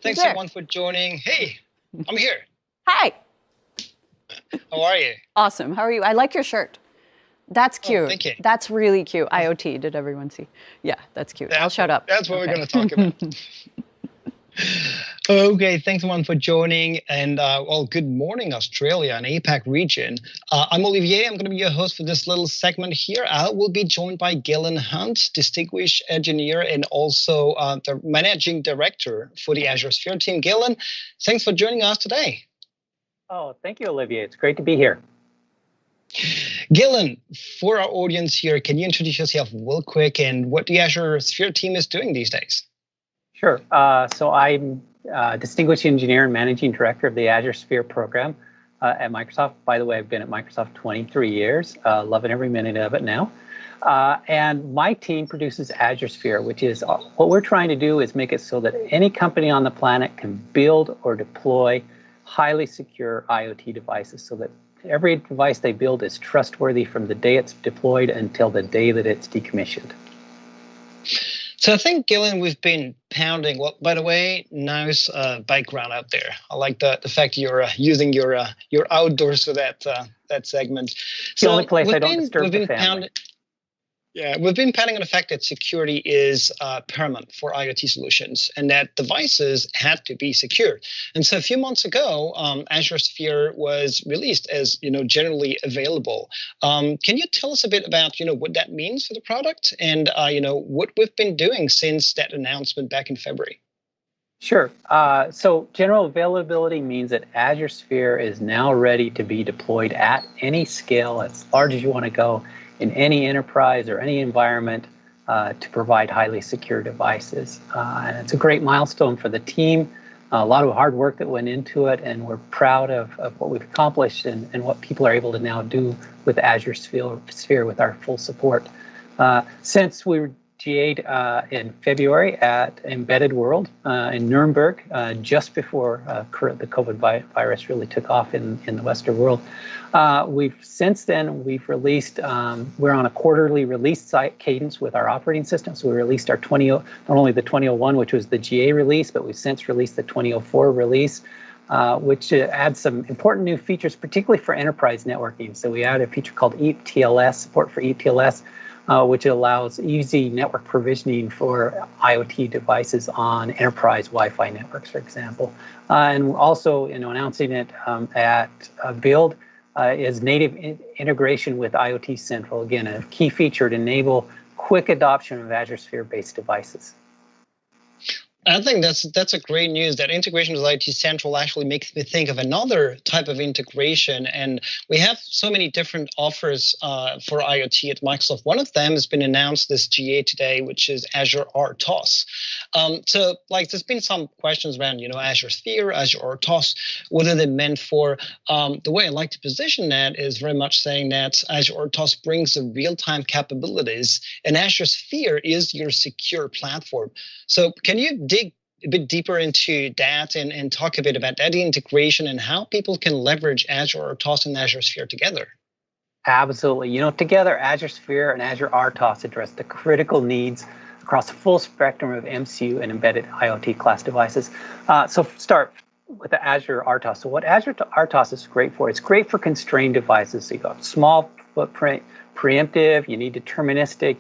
Thanks there? everyone for joining. Hey, I'm here. Hi. How are you? Awesome. How are you? I like your shirt. That's cute. Oh, thank you. That's really cute. IoT. Did everyone see? Yeah, that's cute. I'll shut up. That's what we're going to talk about. Okay, thanks everyone for joining. And well, good morning, Australia and APAC region. I'm Olivier. I'm going to be your host for this little segment here. I will be joined by Gillen Hunt, distinguished engineer and also the managing director for the Azure Sphere team. Gillen, thanks for joining us today. Oh, thank you, Olivier. It's great to be here. Gillen, for our audience here, can you introduce yourself real quick and what the Azure Sphere team is doing these days? Sure. So I'm Distinguished Engineer and Managing Director of the Azure Sphere program at Microsoft. By the way, I've been at Microsoft 23 years, loving every minute of it now. And my team produces Azure Sphere, which is what we're trying to do is make it so that any company on the planet can build or deploy highly secure IoT devices so that every device they build is trustworthy from the day it's deployed until the day that it's decommissioned. So I think, Gillen, we've been pounding. Well, by the way, nice background out there. I like the fact you're using your outdoors for that segment. It's the only place I don't disturb the family. Yeah, we've been pounding on the fact that security is paramount for IoT solutions and that devices had to be secured. And so a few months ago, Azure Sphere was released as generally available. Can you tell us a bit about what that means for the product and what we've been doing since that announcement back in February? Sure. So general availability means that Azure Sphere is now ready to be deployed at any scale, as large as you want to go, in any enterprise or any environment to provide highly secure devices. And it's a great milestone for the team, a lot of hard work that went into it, and we're proud of what we've accomplished and what people are able to now do with Azure Sphere with our full support. Since we were GA'd in February at Embedded World in Nuremberg, just before the COVID virus really took off in the Western world. Since then we've released. We're on a quarterly release cadence with our operating system. So we released our not only the 2001, which was the GA release, but we've since released the 2004 release, which adds some important new features, particularly for enterprise networking. So we added a feature called ETLS, support for ETLS. Which allows easy network provisioning for IoT devices on enterprise Wi-Fi networks, for example. And also, announcing it at Build is native integration with IoT Central. Again, a key feature to enable quick adoption of Azure Sphere-based devices. I think that's a great news. That integration with IoT Central actually makes me think of another type of integration. And we have so many different offers for IoT at Microsoft. One of them has been announced this GA today, which is Azure RTOS. So there's been some questions around, Azure Sphere, Azure RTOS, what are they meant for? The way I like to position that is very much saying that Azure RTOS brings the real-time capabilities, and Azure Sphere is your secure platform. So can you dig a bit deeper into that and talk a bit about that integration and how people can leverage Azure RTOS and Azure Sphere together? Absolutely. Together, Azure Sphere and Azure RTOS address the critical needs across a full spectrum of MCU and embedded IoT class devices. So start with the Azure RTOS. So what Azure RTOS is great for, it's great for constrained devices. So you got small footprint, preemptive, you need deterministic,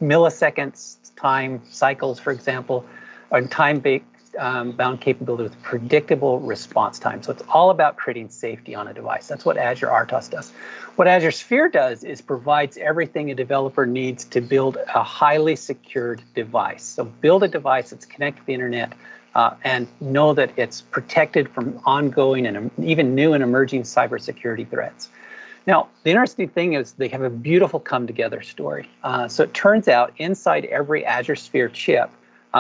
milliseconds time cycles, for example, and time-bound capability with predictable response time. So it's all about creating safety on a device. That's what Azure RTOS does. What Azure Sphere does is provides everything a developer needs to build a highly secured device. So build a device that's connected to the internet and know that it's protected from ongoing and even new and emerging cybersecurity threats. Now, the interesting thing is they have a beautiful come-together story. So it turns out inside every Azure Sphere chip,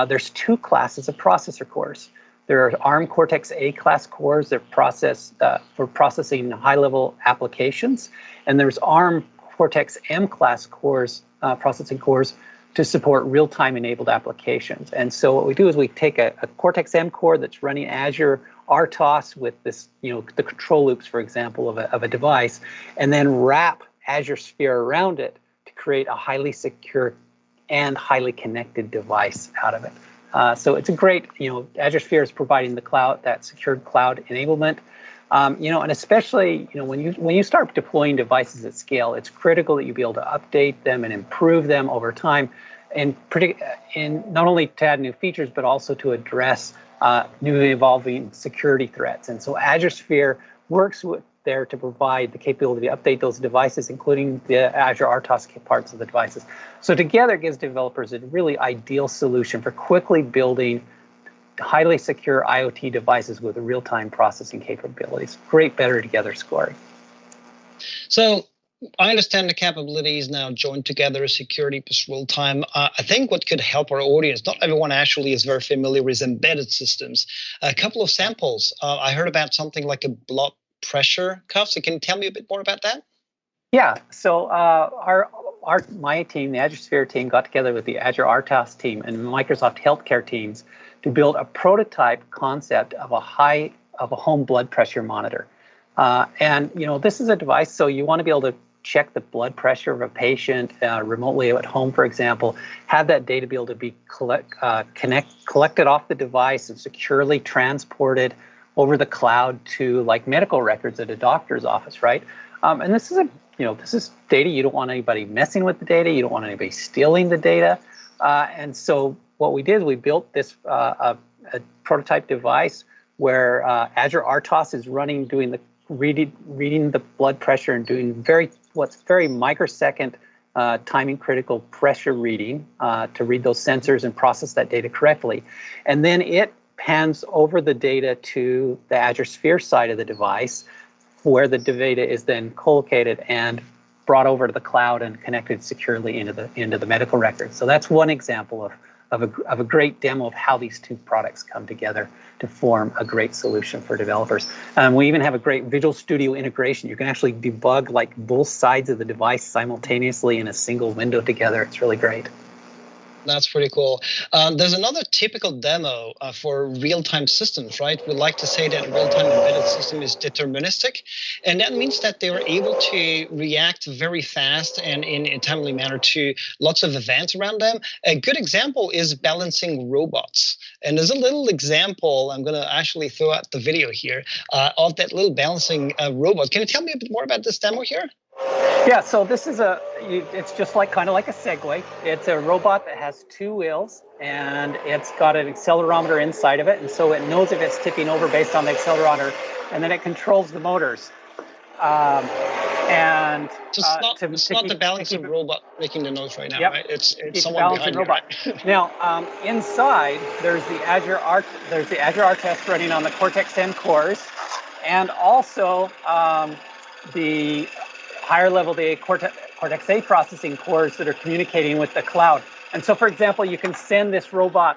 there's two classes of processor cores. There are ARM Cortex-A class cores that for processing high-level applications, and there's ARM Cortex-M class cores, processing cores to support real-time enabled applications. And so what we do is we take a Cortex-M core that's running Azure RTOS with this, the control loops, for example, of a device, and then wrap Azure Sphere around it to create a highly secure and highly connected device out of it. So it's a great, Azure Sphere is providing the cloud, that secured cloud enablement. And especially, when you start deploying devices at scale, it's critical that you be able to update them and improve them over time, and not only to add new features, but also to address new evolving security threats. And so Azure Sphere works there to provide the capability to update those devices, including the Azure RTOS parts of the devices. So together it gives developers a really ideal solution for quickly building highly secure IoT devices with real-time processing capabilities. Great better together scoring. So I understand the capabilities now joined together, security plus real time. I think what could help our audience, not everyone actually is very familiar with embedded systems. A couple of samples. I heard about something like a blood pressure cuff. So can you tell me a bit more about that? Yeah. So my team, the Azure Sphere team, got together with the Azure RTOS team and Microsoft Healthcare teams to build a prototype concept of a home blood pressure monitor. And this is a device, so you want to be able to check the blood pressure of a patient remotely at home, for example, have that data be able to be collected off the device and securely transported over the cloud to like medical records at a doctor's office, right? And this is data. You don't want anybody messing with the data. You don't want anybody stealing the data. And so what we did is we built this a prototype device where Azure RTOS is running, doing the reading the blood pressure and doing what's very microsecond timing critical pressure reading to read those sensors and process that data correctly. And then it hands over the data to the Azure Sphere side of the device, where the data is then collocated and brought over to the cloud and connected securely into the medical records. So that's one example of a great demo of how these two products come together to form a great solution for developers. We even have a great Visual Studio integration. You can actually debug like both sides of the device simultaneously in a single window together. It's really great. That's pretty cool. There's another typical demo for real-time systems, right? We like to say that real-time embedded system is deterministic, and that means that they are able to react very fast and in a timely manner to lots of events around them. A good example is balancing robots. And there's a little example, I'm going to actually throw out the video here, of that little balancing robot. Can you tell me a bit more about this demo here? Yeah, so this is it's just kind of like a Segway. It's a robot that has two wheels, and it's got an accelerometer inside of it, and so it knows if it's tipping over based on the accelerometer, and then it controls the motors. And it's not the balancing robot making the noise right now, yep, right? It's someone behind you, right? Now, inside there's the Azure RTOS running on the Cortex-M cores, and also the higher level, the Cortex-A processing cores that are communicating with the cloud. And so, for example, you can send this robot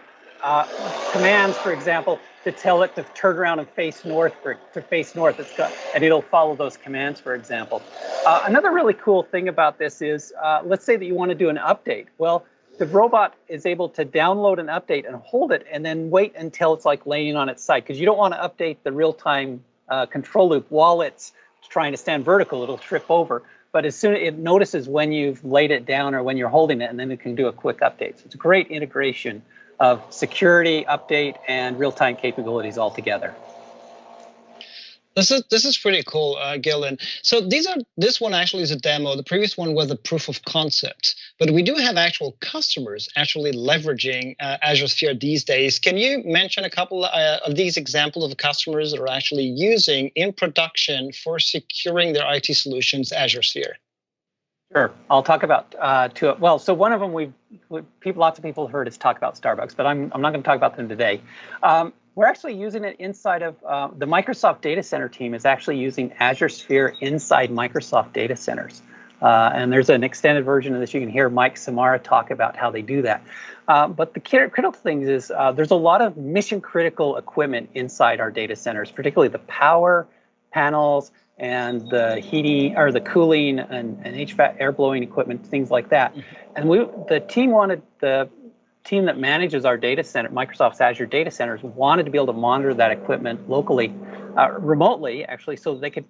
commands, for example, to tell it to turn around and face north, and it'll follow those commands, for example. Another really cool thing about this is, let's say that you want to do an update. Well, the robot is able to download an update and hold it, and then wait until it's like laying on its side, because you don't want to update the real-time control loop while it's trying to stand vertical. It'll trip over. But as soon as it notices when you've laid it down or when you're holding it, and then it can do a quick update. So it's a great integration of security, update, and real-time capabilities all together. This is pretty cool, Gil. And so this one actually is a demo. The previous one was a proof of concept, but we do have actual customers actually leveraging Azure Sphere these days. Can you mention a couple of these examples of customers that are actually using in production for securing their IT solutions Azure Sphere? Sure, I'll talk about two. Well, so one of them lots of people have heard us talk about Starbucks, but I'm not going to talk about them today. We're actually using it inside of the Microsoft Data Center team is actually using Azure Sphere inside Microsoft data centers. And there's an extended version of this. You can hear Mike Samara talk about how they do that. But the critical thing is there's a lot of mission critical equipment inside our data centers, particularly the power panels and the heating or the cooling and HVAC air blowing equipment, things like that. And the team that manages our data center, Microsoft's Azure data centers, wanted to be able to monitor that equipment locally, remotely, actually, so they could,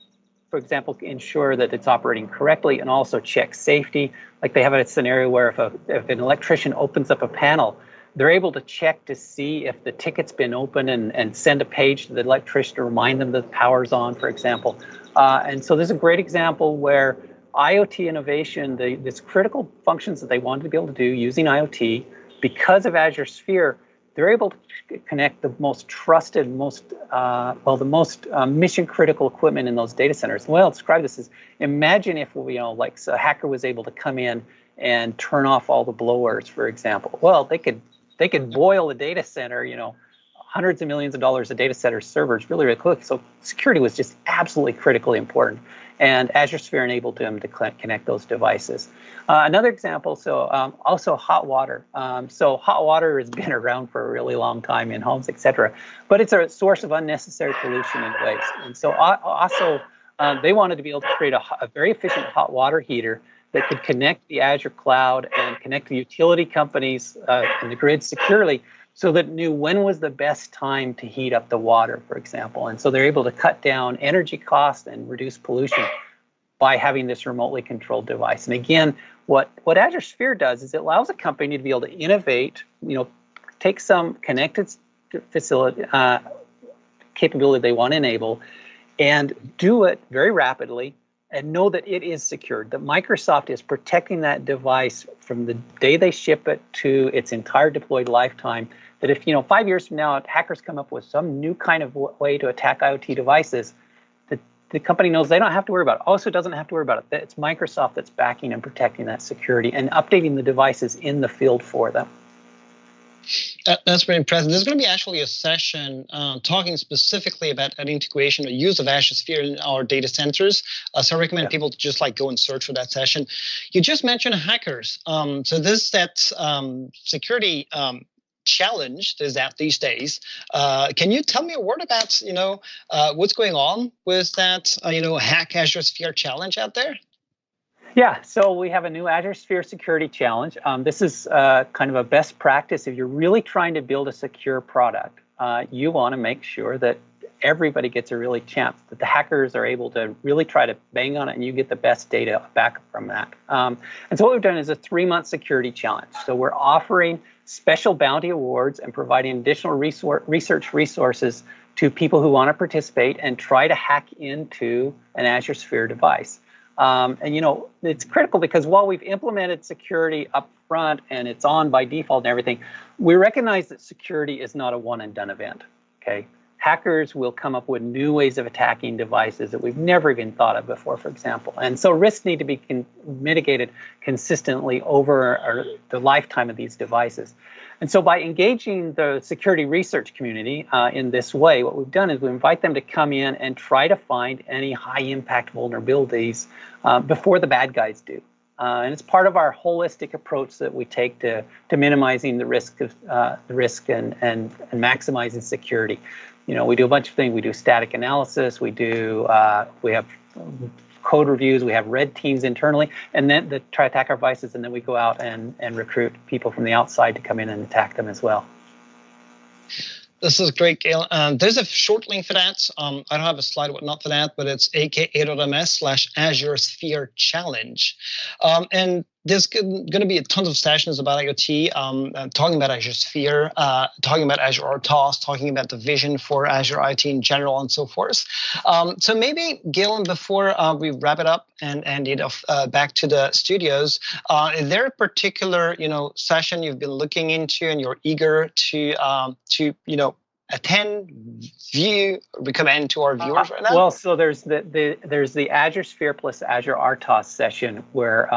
for example, ensure that it's operating correctly and also check safety. Like they have a scenario where if an electrician opens up a panel, They're able to check to see if the ticket's been open and send a page to the electrician to remind them that the power's on, for example. And so there's a great example where IoT innovation, these critical functions that they wanted to be able to do using IoT, because of Azure Sphere, they're able to connect the most trusted, the most mission critical equipment in those data centers. The way I'll describe this is, imagine if like a hacker was able to come in and turn off all the blowers, for example. Well, they could boil a data center, hundreds of millions of dollars of data center servers really, really quick. So security was just absolutely critically important. And Azure Sphere enabled them to connect those devices. Another example, also hot water. So hot water has been around for a really long time in homes, et cetera, but it's a source of unnecessary pollution and waste. And so also they wanted to be able to create a very efficient hot water heater that could connect the Azure cloud and connect the utility companies and the grid securely, so that it knew when was the best time to heat up the water, for example. And so they're able to cut down energy costs and reduce pollution by having this remotely controlled device. And again, what Azure Sphere does is it allows a company to be able to innovate, take some connected facility capability they want to enable and do it very rapidly and know that it is secured, that Microsoft is protecting that device from the day they ship it to its entire deployed lifetime. That if 5 years from now hackers come up with some new kind of way to attack IoT devices, the company knows they don't have to worry about it. Also doesn't have to worry about it. It's Microsoft that's backing and protecting that security and updating the devices in the field for them. That's very impressive. There's going to be actually a session talking specifically about an integration or use of Azure Sphere in our data centers. So I recommend people to just go and search for that session. You just mentioned hackers. So this is that security challenge there's out these days. Can you tell me a word about what's going on with that Hack Azure Sphere challenge out there? Yeah, so we have a new Azure Sphere Security Challenge. This is kind of a best practice. If you're really trying to build a secure product, you want to make sure that everybody gets a really chance, that the hackers are able to really try to bang on it and you get the best data back from that. And so what we've done is a 3-month security challenge. So we're offering special bounty awards and providing additional research resources to people who want to participate and try to hack into an Azure Sphere device. And it's critical because while we've implemented security up front and it's on by default and everything, we recognize that security is not a one and done event. Okay, hackers will come up with new ways of attacking devices that we've never even thought of before, for example. And so risks need to be mitigated consistently over the lifetime of these devices. And so by engaging the security research community in this way, what we've done is we invite them to come in and try to find any high-impact vulnerabilities before the bad guys do. And it's part of our holistic approach that we take to minimizing the risk and maximizing security. We do a bunch of things. We do static analysis. We have code reviews. We have red teams internally, and then that try to attack our devices. And then we go out and recruit people from the outside to come in and attack them as well. This is great, Gail. There's a short link for that. I don't have a slide whatnot for that, but it's aka.ms/Azure Sphere Challenge. And there's going to be tons of sessions about IoT, talking about Azure Sphere, talking about Azure RTOS, talking about the vision for Azure IoT in general, and so forth. So maybe, Galen, before we wrap it up and hand it off back to the studios, is there a particular session you've been looking into and you're eager to attend, view, recommend to our viewers right now? Well, so there's the Azure Sphere plus Azure RTOS session where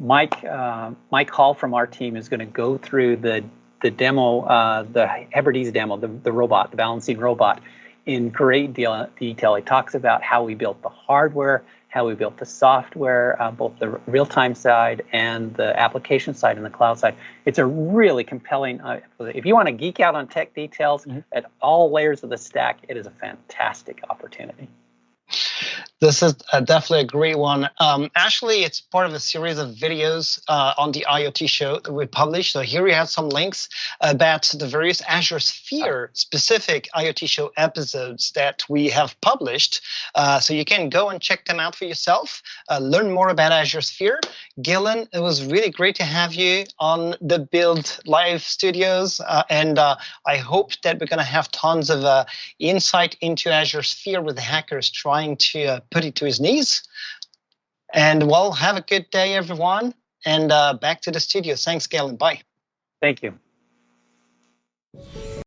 Mike Hall from our team is going to go through the demo, the Hebrides demo, the robot, the balancing robot, in great detail. He talks about how we built the hardware, how we built the software, both the real-time side and the application side and the cloud side. It's a really compelling, if you want to geek out on tech details at all layers of the stack, it is a fantastic opportunity. This is definitely a great one. Actually, it's part of a series of videos on the IoT show that we published. So here we have some links about the various Azure Sphere specific IoT show episodes that we have published. So you can go and check them out for yourself, learn more about Azure Sphere. Gillen, it was really great to have you on the Build Live studios. And I hope that we're going to have tons of insight into Azure Sphere with the hackers trying to put it to his knees. And well, have a good day, everyone. And back to the studio. Thanks, Galen. Bye. Thank you.